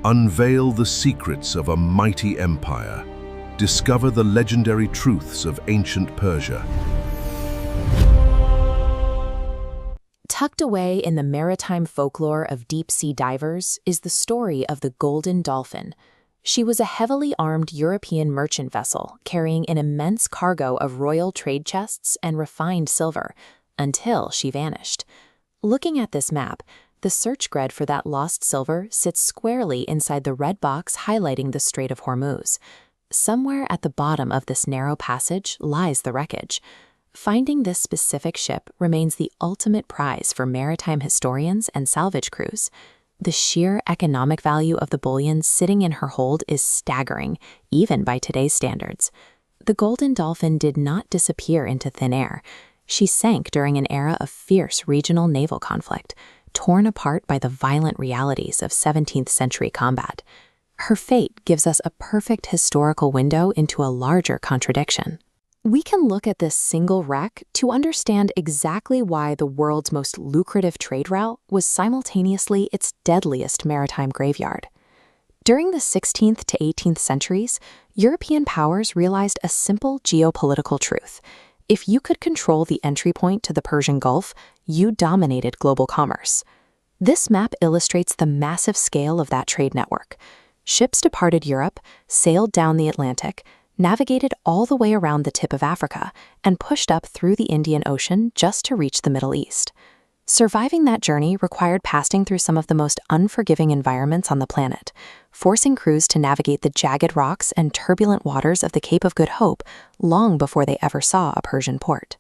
Unveil the secrets of a mighty empire. Discover the legendary truths of ancient Persia. Tucked away in the maritime folklore of deep-sea divers is the story of the Golden Dolphin. She was a heavily armed European merchant vessel carrying an immense cargo of royal trade chests and refined silver, until she vanished. Looking at this map, the search grid for that lost silver sits squarely inside the red box highlighting the Strait of Hormuz. Somewhere at the bottom of this narrow passage lies the wreckage. Finding this specific ship remains the ultimate prize for maritime historians and salvage crews. The sheer economic value of the bullion sitting in her hold is staggering, even by today's standards. The Golden Dolphin did not disappear into thin air. She sank during an era of fierce regional naval conflict, torn apart by the violent realities of 17th century combat. Her fate gives us a perfect historical window into a larger contradiction. We can look at this single wreck to understand exactly why the world's most lucrative trade route was simultaneously its deadliest maritime graveyard. During the 16th to 18th centuries, European powers realized a simple geopolitical truth. If you could control the entry point to the Persian Gulf, you dominated global commerce. This map illustrates the massive scale of that trade network. Ships departed Europe, sailed down the Atlantic, navigated all the way around the tip of Africa, and pushed up through the Indian Ocean just to reach the Middle East. Surviving that journey required passing through some of the most unforgiving environments on the planet, forcing crews to navigate the jagged rocks and turbulent waters of the Cape of Good Hope long before they ever saw a Persian port.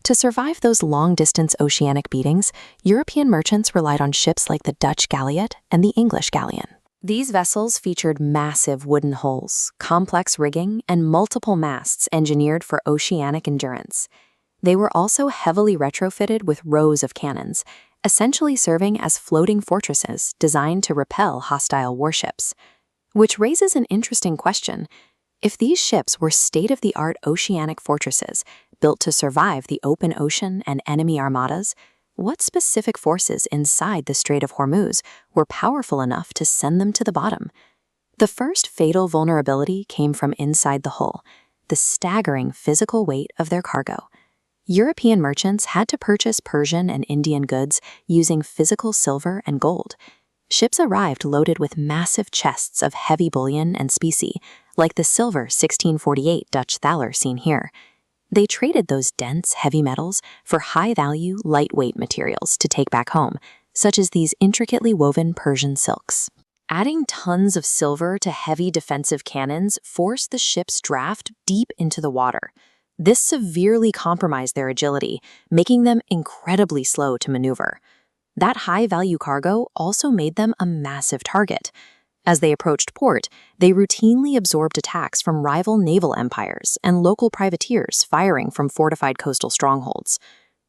To survive those long-distance oceanic beatings, European merchants relied on ships like the Dutch galleot and the English galleon. These vessels featured massive wooden hulls, complex rigging, and multiple masts engineered for oceanic endurance. They were also heavily retrofitted with rows of cannons, essentially serving as floating fortresses designed to repel hostile warships. Which raises an interesting question. If these ships were state-of-the-art oceanic fortresses built to survive the open ocean and enemy armadas, what specific forces inside the Strait of Hormuz were powerful enough to send them to the bottom? The first fatal vulnerability came from inside the hull, the staggering physical weight of their cargo. European merchants had to purchase Persian and Indian goods using physical silver and gold. Ships arrived loaded with massive chests of heavy bullion and specie, like the silver 1648 Dutch thaler seen here. They traded those dense, heavy metals for high-value, lightweight materials to take back home, such as these intricately woven Persian silks. Adding tons of silver to heavy defensive cannons forced the ship's draft deep into the water. This severely compromised their agility, making them incredibly slow to maneuver. That high-value cargo also made them a massive target. As they approached port, they routinely absorbed attacks from rival naval empires and local privateers firing from fortified coastal strongholds.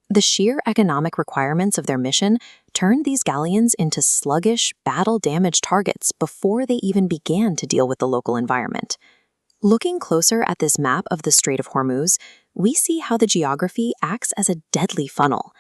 The sheer economic requirements of their mission turned these galleons into sluggish, battle-damaged targets before they even began to deal with the local environment. Looking closer at this map of the Strait of Hormuz, we see how the geography acts as a deadly funnel.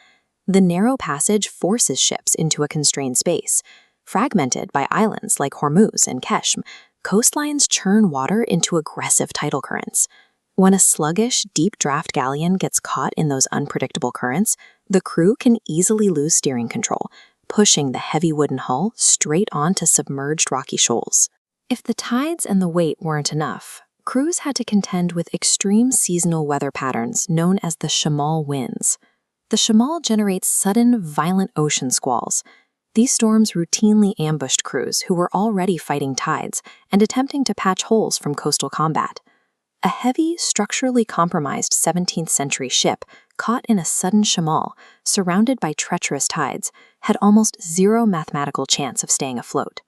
The narrow passage forces ships into a constrained space. Fragmented by islands like Hormuz and Keshm, coastlines churn water into aggressive tidal currents. When a sluggish, deep-draft galleon gets caught in those unpredictable currents, the crew can easily lose steering control, pushing the heavy wooden hull straight onto submerged rocky shoals. If the tides and the weight weren't enough, crews had to contend with extreme seasonal weather patterns known as the chamal winds. The chamal generates sudden, violent ocean squalls. These storms routinely ambushed crews who were already fighting tides and attempting to patch holes from coastal combat. A heavy, structurally compromised 17th century ship caught in a sudden chamal, surrounded by treacherous tides, had almost zero mathematical chance of staying afloat.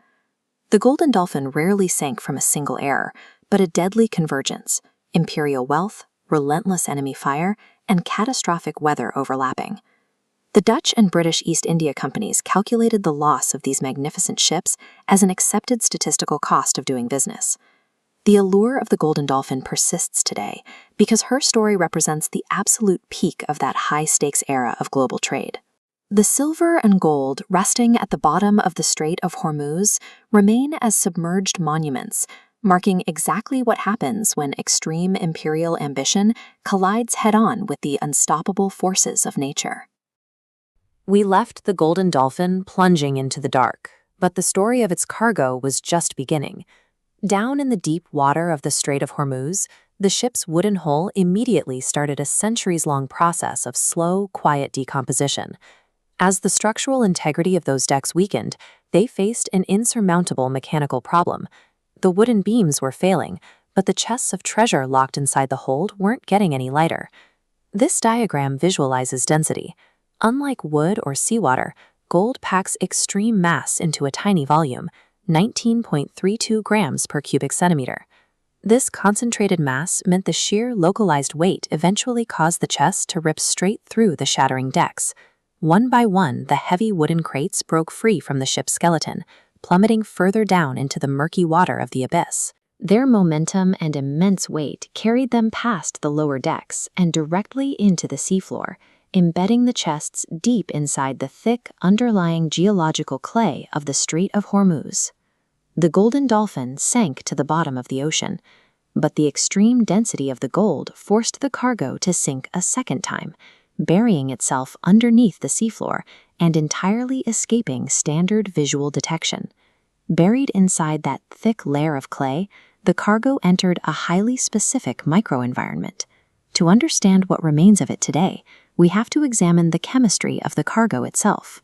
The Golden Dolphin rarely sank from a single error, but a deadly convergence, imperial wealth, relentless enemy fire, and catastrophic weather overlapping. The Dutch and British East India Companies calculated the loss of these magnificent ships as an accepted statistical cost of doing business. The allure of the Golden Dolphin persists today because her story represents the absolute peak of that high-stakes era of global trade. The silver and gold resting at the bottom of the Strait of Hormuz remain as submerged monuments, marking exactly what happens when extreme imperial ambition collides head-on with the unstoppable forces of nature. We left the Golden Dolphin plunging into the dark, but the story of its cargo was just beginning. Down in the deep water of the Strait of Hormuz, the ship's wooden hull immediately started a centuries-long process of slow, quiet decomposition. As the structural integrity of those decks weakened, they faced an insurmountable mechanical problem. The wooden beams were failing, but the chests of treasure locked inside the hold weren't getting any lighter. This diagram visualizes density. Unlike wood or seawater, gold packs extreme mass into a tiny volume, 19.32 grams per cubic centimeter. This concentrated mass meant the sheer localized weight eventually caused the chests to rip straight through the shattering decks. One by one, the heavy wooden crates broke free from the ship's skeleton, plummeting further down into the murky water of the abyss. Their momentum and immense weight carried them past the lower decks and directly into the seafloor, embedding the chests deep inside the thick, underlying geological clay of the Strait of Hormuz. The Golden Dolphin sank to the bottom of the ocean, but the extreme density of the gold forced the cargo to sink a second time, burying itself underneath the seafloor and entirely escaping standard visual detection. Buried inside that thick layer of clay, the cargo entered a highly specific microenvironment. To understand what remains of it today, we have to examine the chemistry of the cargo itself.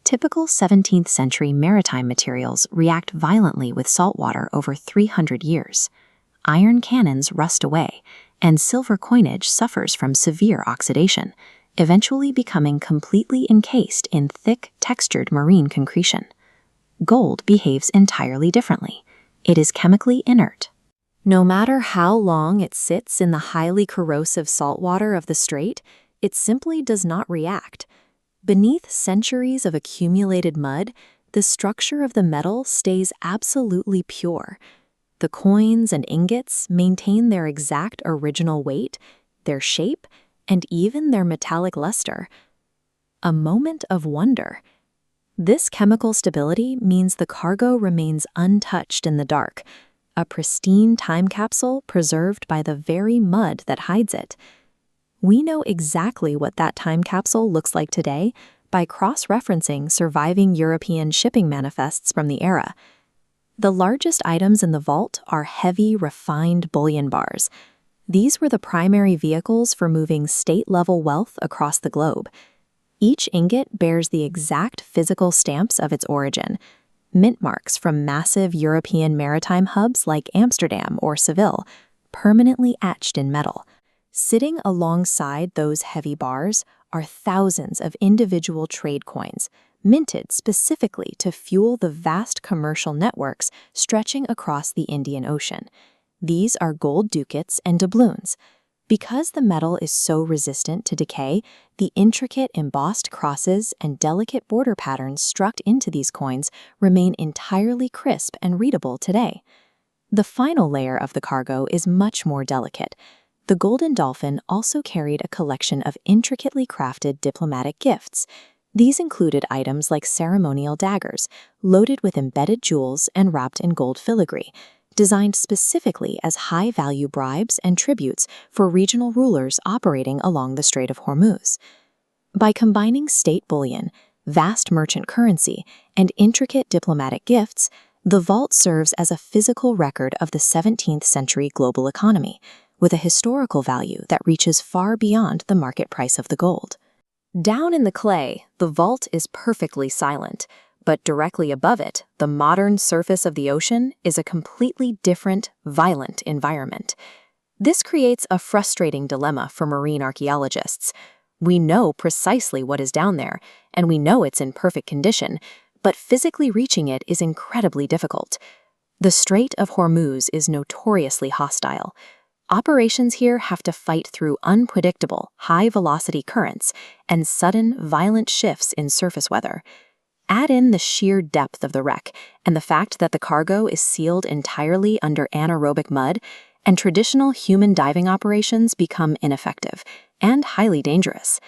Typical 17th century maritime materials react violently with salt water over 300 years. Iron cannons rust away, and silver coinage suffers from severe oxidation, eventually becoming completely encased in thick, textured marine concretion. Gold behaves entirely differently. It is chemically inert. No matter how long it sits in the highly corrosive saltwater of the strait, it simply does not react. Beneath centuries of accumulated mud, the structure of the metal stays absolutely pure. The coins and ingots maintain their exact original weight, their shape, and even their metallic luster. A moment of wonder. This chemical stability means the cargo remains untouched in the dark, a pristine time capsule preserved by the very mud that hides it. We know exactly what that time capsule looks like today by cross-referencing surviving European shipping manifests from the era. The largest items in the vault are heavy, refined bullion bars. These were the primary vehicles for moving state-level wealth across the globe. Each ingot bears the exact physical stamps of its origin, mint marks from massive European maritime hubs like Amsterdam or Seville, permanently etched in metal. Sitting alongside those heavy bars are thousands of individual trade coins, minted specifically to fuel the vast commercial networks stretching across the Indian Ocean. These are gold ducats and doubloons. Because the metal is so resistant to decay, the intricate embossed crosses and delicate border patterns struck into these coins remain entirely crisp and readable today. The final layer of the cargo is much more delicate. The Golden Dolphin also carried a collection of intricately crafted diplomatic gifts. These included items like ceremonial daggers, loaded with embedded jewels and wrapped in gold filigree, designed specifically as high-value bribes and tributes for regional rulers operating along the Strait of Hormuz. By combining state bullion, vast merchant currency, and intricate diplomatic gifts, the vault serves as a physical record of the 17th century global economy, with a historical value that reaches far beyond the market price of the gold. Down in the clay, the vault is perfectly silent, but directly above it, the modern surface of the ocean is a completely different, violent environment. This creates a frustrating dilemma for marine archaeologists. We know precisely what is down there, and we know it's in perfect condition, but physically reaching it is incredibly difficult. The Strait of Hormuz is notoriously hostile. Operations here have to fight through unpredictable, high-velocity currents and sudden, violent shifts in surface weather. Add in the sheer depth of the wreck and the fact that the cargo is sealed entirely under anaerobic mud, and traditional human diving operations become ineffective and highly dangerous.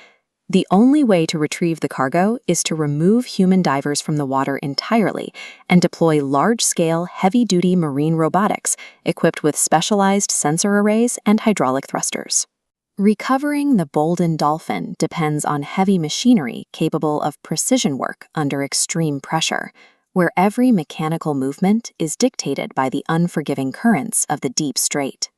The only way to retrieve the cargo is to remove human divers from the water entirely and deploy large-scale, heavy-duty marine robotics equipped with specialized sensor arrays and hydraulic thrusters. Recovering the Bolden Dolphin depends on heavy machinery capable of precision work under extreme pressure, where every mechanical movement is dictated by the unforgiving currents of the deep strait.